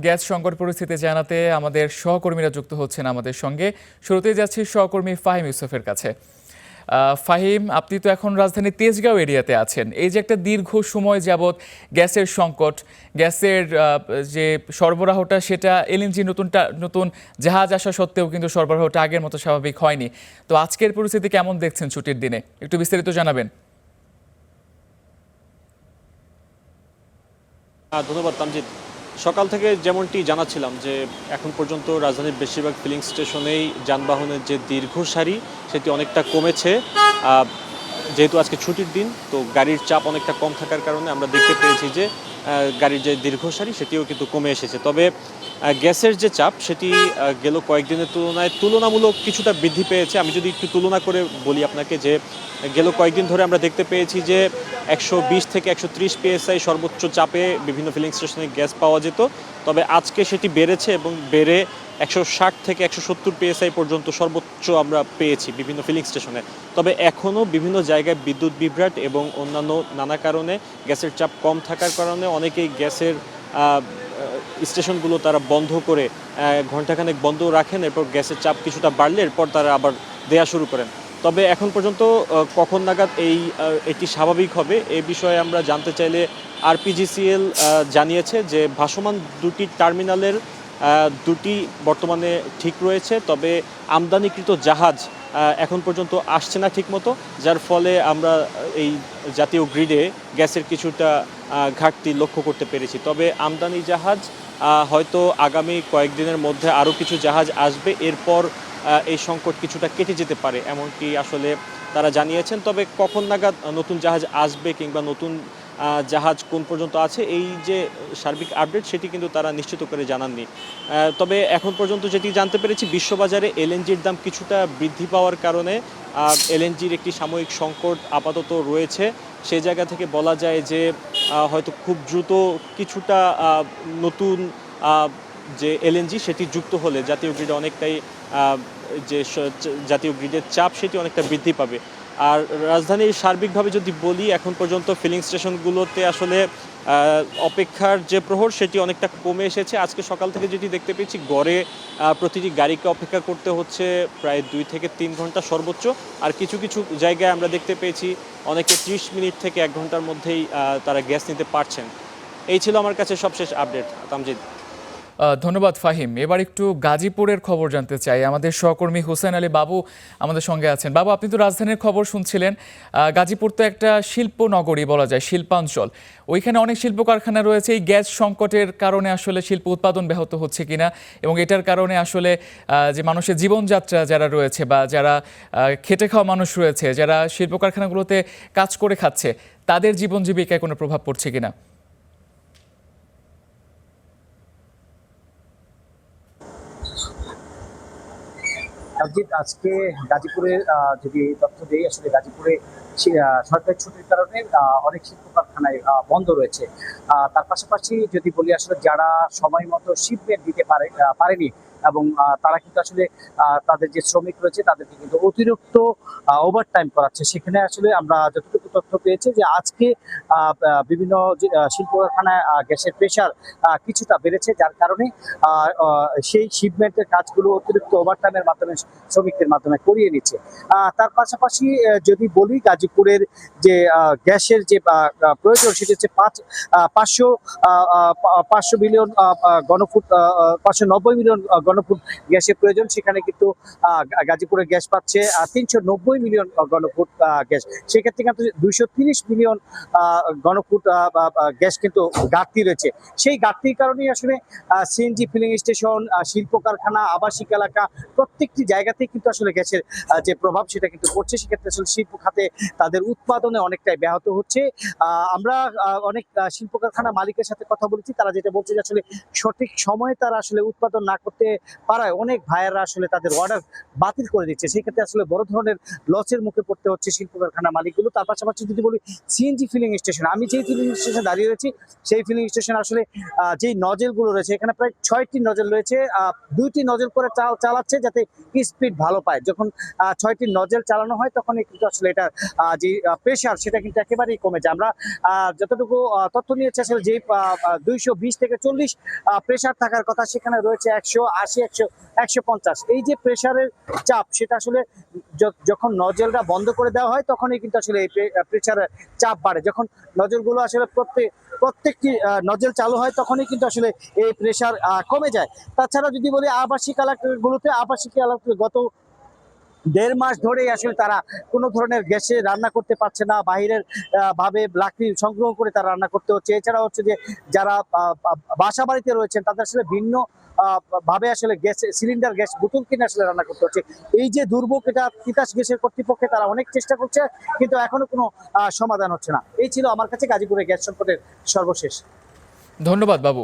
Gas সংকট পরিস্থিতি জানাতে আমাদের সহকর্মীরা যুক্ত হচ্ছেন আমাদের সঙ্গে। শুরুতেই যাচ্ছি সহকর্মী ফাহিম ইউসুফের কাছে। ফাহিম, আপনি তো এখন রাজধানীর তেজগাঁও এরিয়াতে আছেন। এই যে একটা দীর্ঘ সময় যাবৎ গ্যাসের সংকট, গ্যাসের যে সরবরাহটা সেটা এলএনজি নতুন জাহাজ আসা সত্ত্বেও কিন্তু সরবরাহটা আগের মতো স্বাভাবিক হয়নি। তো আজকের পরিস্থিতি কেমন দেখছেন ছুটির দিনে, একটু বিস্তারিত জানাবেন। ধন্যবাদ তামজিদ। সকাল থেকে যেমনটি জানাচ্ছিলাম যে এখন পর্যন্ত রাজধানীর বেশিরভাগ ফিলিং স্টেশনেই যানবাহনের যে দীর্ঘ সারি সেটি অনেকটা কমেছে। যেহেতু আজকে ছুটির দিন, তো গাড়ির চাপ অনেকটা কম থাকার কারণে আমরা দেখতে পেয়েছি যে গাড়ির যে দীর্ঘ সারি সেটিও কিন্তু কমে এসেছে। তবে গ্যাসের যে চাপ সেটি গেল কয়েকদিনের তুলনায় তুলনামূলক কিছুটা বৃদ্ধি পেয়েছে। আমি যদি একটু তুলনা করে বলি আপনাকে, যে গেল কয়েকদিন ধরে আমরা দেখতে পেয়েছি যে 120 থেকে 130 PSI সর্বোচ্চ চাপে বিভিন্ন ফিলিং স্টেশনে গ্যাস পাওয়া যেত। তবে আজকে সেটি বেড়েছে এবং বেড়ে 160 থেকে 170 PSI পর্যন্ত সর্বোচ্চ আমরা পেয়েছি বিভিন্ন ফিলিং স্টেশনে। তবে এখনও বিভিন্ন জায়গায় বিদ্যুৎ বিভ্রাট এবং অন্যান্য নানা কারণে গ্যাসের চাপ কম থাকার কারণে অনেকেই গ্যাসের স্টেশনগুলো তারা বন্ধ করে ঘণ্টাখানেক বন্ধ রাখেন। এরপর গ্যাসের চাপ কিছুটা বাড়লে এরপর তারা আবার দেয়া শুরু করেন। তবে এখন পর্যন্ত কখন নাগাদ এটি স্বাভাবিক হবে এই বিষয়ে আমরা জানতে চাইলে আরপিজিসিএল জানিয়েছে যে ভাসমান দুটি টার্মিনালের দুটি বর্তমানে ঠিক রয়েছে, তবে আমদানিকৃত জাহাজ এখন পর্যন্ত আসছে না ঠিকমতো, যার ফলে আমরা এই জাতীয় গ্রিডে গ্যাসের কিছুটা ঘাটতি লক্ষ্য করতে পেরেছি। তবে আমদানি জাহাজ হয়তো আগামী কয়েকদিনের মধ্যে আরও কিছু জাহাজ আসবে, এরপর এই সংকট কিছুটা কেটে যেতে পারে এমনটি আসলে তারা জানিয়েছেন। তবে কখন নাগাদ নতুন জাহাজ আসবে কিংবা নতুন জাহাজ কোন পর্যন্ত আছে এই যে সার্বিক আপডেট সেটি কিন্তু তারা নিশ্চিত করে জানাননি। তবে এখন পর্যন্ত যেটি জানতে পেরেছি, বিশ্ববাজারে এলএনজির দাম কিছুটা বৃদ্ধি পাওয়ার কারণে এলএনজির একটি সাময়িক সংকট আপাতত রয়েছে। সেই জায়গা থেকে বলা যায় যে হয়তো খুব দ্রুত কিছুটা নতুন যে এলএনজি সেটি যুক্ত হলে জাতীয় গ্রিডে অনেকটাই যে জাতীয় গ্রিডের চাপ সেটি অনেকটা বৃদ্ধি পাবে। আর রাজধানীর সার্বিকভাবে যদি বলি, এখন পর্যন্ত ফিলিং স্টেশনগুলোতে আসলে অপেক্ষার যে প্রহর সেটি অনেকটা কমে এসেছে। আজকে সকাল থেকে যেটি দেখতে পেয়েছি, গড়ে প্রতিটি গাড়িকে অপেক্ষা করতে হচ্ছে প্রায় 2 থেকে 3 ঘন্টা সর্বোচ্চ। আর কিছু কিছু জায়গায় আমরা দেখতে পেয়েছি অনেকে 30 মিনিট থেকে 1 ঘন্টার মধ্যেই তারা গ্যাস নিতে পারছেন। এই ছিল আমার কাছে সবশেষ আপডেট, তামজিদ। ধন্যবাদ ফাহিম। এবার একটু গাজীপুরের খবর জানতে চাই। আমাদের সহকর্মী হোসেন আলী বাবু আমাদের সঙ্গে আছেন। বাবু, আপনি তো রাজধানীর খবর শুনছিলেন। গাজীপুর তো একটা শিল্প নগরী বলা যায়, শিল্পাঞ্চল। ওইখানে অনেক শিল্প কারখানা রয়েছে। এই গ্যাস সংকটের কারণে আসলে শিল্প উৎপাদন ব্যাহত হচ্ছে কিনা, এবং এটার কারণে আসলে যে মানুষের জীবনযাত্রা যারা রয়েছে বা যারা খেটে খাওয়া মানুষ রয়েছে, যারা শিল্প কারখানাগুলোতে কাজ করে খাচ্ছে, তাদের জীবন জীবিকায় কোনো প্রভাব পড়ছে কিনা? আজকে গাজীপুরে যদি তথ্য দেই, আসলে গাজীপুরে সরকারি ছুটির কারণে অনেক শিল্প কারখানায় বন্ধ রয়েছে। তার পাশাপাশি যদি বলি, আসলে যারা সময় মতো শিপমেন্ট দিতে পারেনি, এবং তারা কিন্তু আসলে তাদের যে শ্রমিক রয়েছে তাদেরকে কিন্তু অতিরিক্ত ওভার টাইম করাচ্ছে। সেখানে আসলে আমরা যতটুকু তথ্য পেয়েছি যে আজকে বিভিন্ন শিল্প কারখানায় গ্যাসের প্রেশার কিছুটা বেড়েছে, যার কারণে সেই শিপমেন্টের কাজগুলো অতিরিক্ত ওভার টাইমের মাধ্যমে শ্রমিকদের মাধ্যমে করিয়ে নিচ্ছে। তার পাশাপাশি যদি বলি, গাজীপুরের যে গ্যাসের যে প্রয়োজন সেটি হচ্ছে 500 মিলিয়ন ঘনফুট, 590 মিলিয়ন ঘনফুট গ্যাসের প্রয়োজন। সেখানে কিন্তু গাজীপুরে গ্যাস পাচ্ছে 390 মিলিয়ন ঘনফুট গ্যাস। সেক্ষেত্রে কিন্তু 230 মিলিয়ন ঘনফুট গ্যাস কিন্তু ঘাটতি রয়েছে। সেই ঘাটতির কারণেই আসলে সিএনজি ফিলিং স্টেশন, শিল্প কারখানা, আবাসিক এলাকা প্রত্যেকটি জায়গাতেই কিন্তু আসলে গ্যাসের যে প্রভাব সেটা কিন্তু পড়ছে। সেক্ষেত্রে আসলে শিল্প খাতে তাদের উৎপাদনে অনেকটাই ব্যাহত হচ্ছে। আমরা অনেক শিল্প কারখানা মালিকের সাথে কথা বলেছি, তারা যেটা বলছে যে আসলে সঠিক সময়ে তারা আসলে উৎপাদন না করতে পাড়ায় অনেক ভাইয়েরা আসলে তাদের অর্ডার বাতিল করে দিচ্ছে। সেই ক্ষেত্রে আসলে বড় ধরনের লসের মুখে পড়তে হচ্ছে শিল্প কারখানা মালিকগুলো। তার পাশাপাশি যদি বলি সিএনজি ফিলিং স্টেশন, আমি যেই ফিলিং স্টেশনে দাঁড়িয়ে রয়েছি সেই ফিলিং স্টেশন আসলে যেই নজেলগুলো রয়েছে এখানে প্রায় 6টি নজেল রয়েছে। 2টি নজেল করে চালাচ্ছে যাতে স্পিড ভালো পায়। যখন 6টি নজেল চালানো হয় তখনই কিন্তু আসলে এটা যে প্রেশার সেটা কিন্তু একেবারেই কমে যায়। আমরা যতটুকু তথ্য নিয়েছি আসলে যে 220 থেকে 40 প্রেশার থাকার কথা সেখানে রয়েছে 180, 150। এই যে প্রেশারের চাপ সেটা আসলে যখন নজেলটা বন্ধ করে দেওয়া হয় তখনই কিন্তু আসলে এই প্রেশারের চাপ বাড়ে। যখন নজেলগুলো আসলে প্রত্যেকটি নজেল চালু হয় তখনই কিন্তু আসলে এই প্রেশার কমে যায়। তাছাড়া যদি বলি আবাসিক এলাকাগুলোতে, আবাসিক এলাকাতে গত 1.5 মাস ধরেই আসলে তারা কোনো ধরনের গ্যাসে রান্না করতে পারছে না, বাহিরের ভাবে লাকড়ি সংগ্রহ করে তারা রান্না করতে হচ্ছে। এছাড়া হচ্ছে যে যারা বাসা বাড়িতে রয়েছেন তাদের আসলে ভিন্ন ভাবে আসলে গ্যাস সিলিন্ডার, গ্যাস বোতল কিনে আসলে রান্না করতে হচ্ছে। এই যে দুর্ভোগ, এটা তিতাস গ্যাসের কর্তৃপক্ষে তারা অনেক চেষ্টা করছে কিন্তু এখনো কোনো সমাধান হচ্ছে না। এই ছিল আমার কাছে গাজীপুরের গ্যাস সংকটের সর্বশেষ। ধন্যবাদ বাবু।